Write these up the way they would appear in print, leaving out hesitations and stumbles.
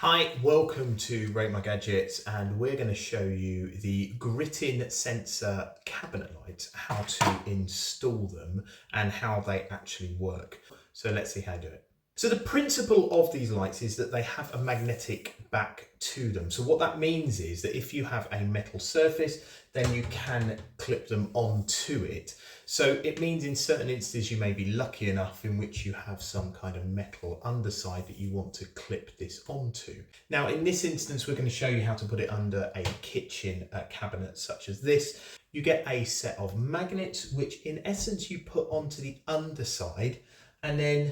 Hi, welcome to Rate My Gadgets, and we're going to show you the Gritin sensor cabinet lights, how to install them and how they actually work. So let's see how to do it. So the principle of these lights is that they have a magnetic back to them. So what that means is that if you have a metal surface, then you can clip them onto it. So it means in certain instances you may be lucky enough in which you have some kind of metal underside that you want to clip this onto. Now in this instance we're going to show you how to put it under a kitchen cabinet such as this. You get a set of magnets which in essence you put onto the underside, and then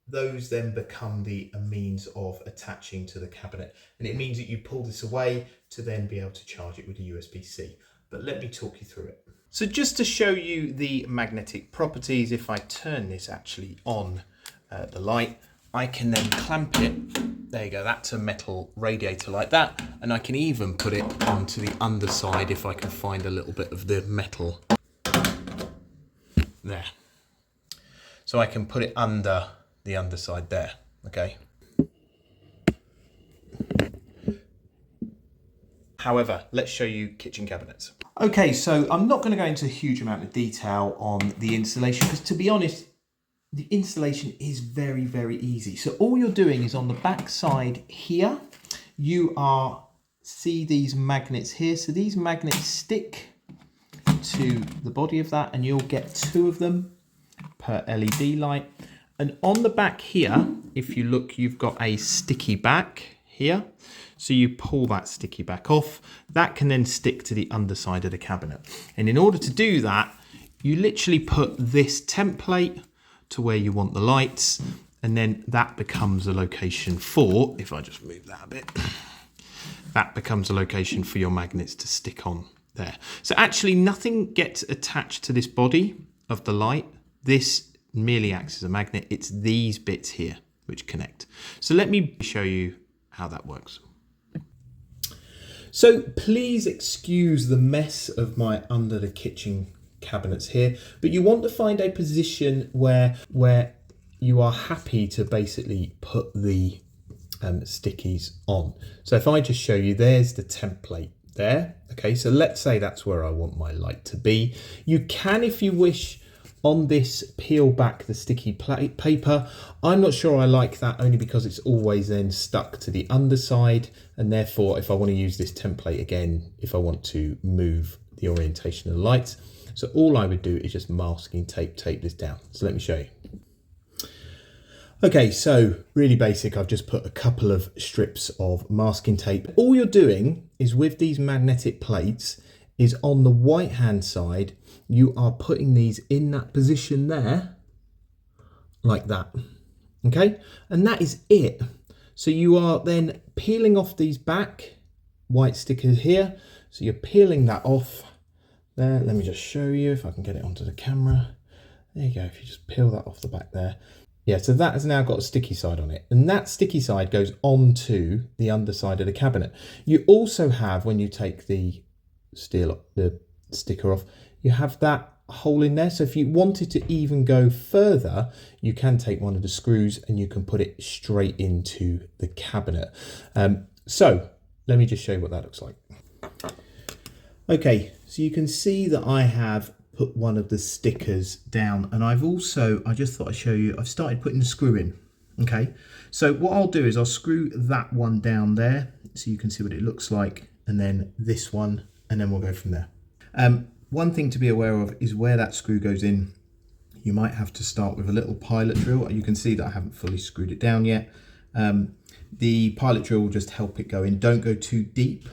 those then become the means of attaching to the cabinet, and it means that you pull this away to then be able to charge it with a USB-C. But let me talk you through it. So just to show you the magnetic properties, if I turn this actually on the light, I can then clamp it. There you go, that's a metal radiator like that, and I can even put it onto the underside if I can find a little bit of the metal there. So I can put it under the underside there, okay? However, let's show you kitchen cabinets. Okay, so I'm not going to go into a huge amount of detail on the installation because, to be honest, the installation is very, very easy. So all you're doing is on the back side here, you see these magnets here. So these magnets stick to the body of that, and you'll get 2 of them per LED light. And on the back here, if you look, you've got a sticky back here. So you pull that sticky back off. That can then stick to the underside of the cabinet. And in order to do that, you literally put this template to where you want the lights, and then that becomes a location for, if I just move that a bit, that becomes a location for your magnets to stick on there. So actually nothing gets attached to this body of the light. This merely acts as a magnet. It's these bits here which connect. So let me show you how that works. So please excuse the mess of my under the kitchen cabinets here, but you want to find a position where you are happy to basically put the stickies on. So if I just show you, there's the template there. Okay, so let's say that's where I want my light to be. You can, if you wish, on this, peel back the sticky paper. I'm not sure I like that, only because it's always then stuck to the underside, and therefore if I want to use this template again, if I want to move the orientation of the lights, so all I would do is just masking tape this down. So let me show you. Okay, so really basic, I've just put a couple of strips of masking tape. All you're doing is with these magnetic plates is on the right hand side, you are putting these in that position there, like that, okay? And that is it. So you are then peeling off these back white stickers here. So you're peeling that off there. Let me just show you if I can get it onto the camera. There you go, if you just peel that off the back there. Yeah, so that has now got a sticky side on it, and that sticky side goes onto the underside of the cabinet. You also have, when you take the sticker off, you have that hole in there. So if you wanted to even go further, you can take one of the screws and you can put it straight into the cabinet. So let me just show you what that looks like. Okay, so you can see that I have put one of the stickers down, and I just thought I'd show you, I've started putting the screw in. Okay, so what I'll do is I'll screw that one down there so you can see what it looks like, and then this one, and then we'll go from there. One thing to be aware of is where that screw goes in, you might have to start with a little pilot drill. You can see that I haven't fully screwed it down yet. The pilot drill will just help it go in. Don't go too deep,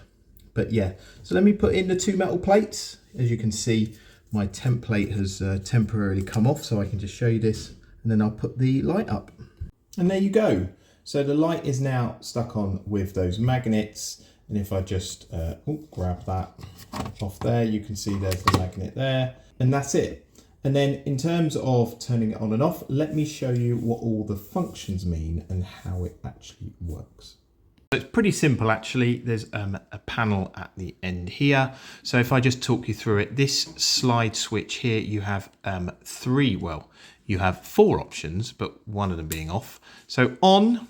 but yeah. So let me put in the 2 metal plates. As you can see, my template has temporarily come off, so I can just show you this, and then I'll put the light up. And there you go. So the light is now stuck on with those magnets. And if I just grab that off there, you can see there's the magnet there, and that's it. And then in terms of turning it on and off, let me show you what all the functions mean and how it actually works. So it's pretty simple actually. There's a panel at the end here. So if I just talk you through it, this slide switch here, you have you have 4 options, but one of them being off. So on,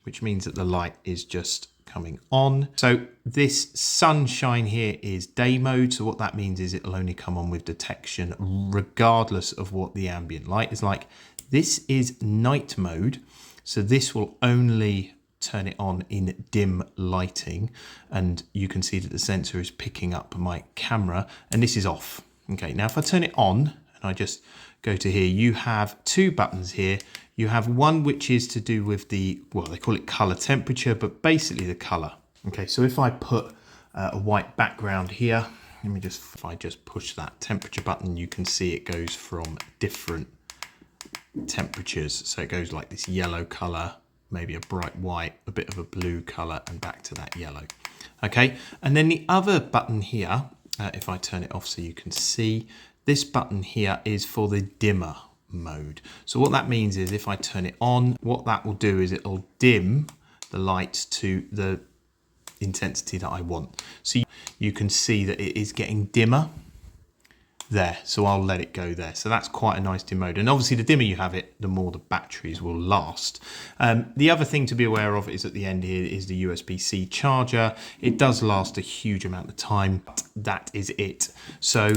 which means that the light is just coming on. So this sunshine here is day mode. So what that means is it'll only come on with detection regardless of what the ambient light is like. This is night mode. So this will only turn it on in dim lighting. And you can see that the sensor is picking up my camera, and this is off. Okay, now if I turn it on and I just go to here, you have two buttons here. You have one which is to do with the, well, they call it color temperature, but basically the color. Okay, so if I put a white background here, if I just push that temperature button, you can see it goes from different temperatures. So it goes like this yellow color, maybe a bright white, a bit of a blue color, and back to that yellow. Okay, and then the other button here, if I turn it off so you can see, this button here is for the dimmer mode. So what that means is if I turn it on, what that will do is it'll dim the light to the intensity that I want. So you can see that it is getting dimmer there. So I'll let it go there. So that's quite a nice dim mode. And obviously the dimmer you have it, the more the batteries will last. The other thing to be aware of is at the end here is the USB-C charger. It does last a huge amount of time, but that is it. So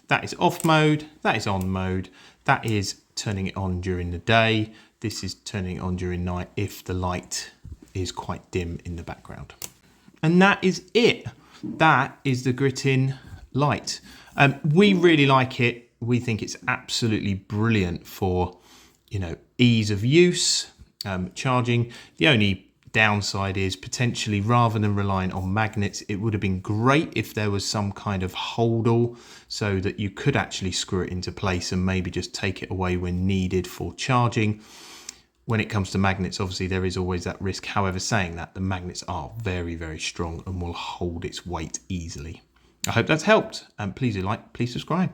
that is off mode, that is on mode, that is turning it on during the day. This is turning it on during night if the light is quite dim in the background. And that is it. That is the Gritin light. We really like it. We think it's absolutely brilliant for, you know, ease of use, charging. The only downside is potentially rather than relying on magnets, it would have been great if there was some kind of holdall so that you could actually screw it into place and maybe just take it away when needed for charging. When it comes to magnets, obviously there is always that risk. However, saying that, the magnets are very, very strong and will hold its weight easily. I hope that's helped, and please do like, please subscribe.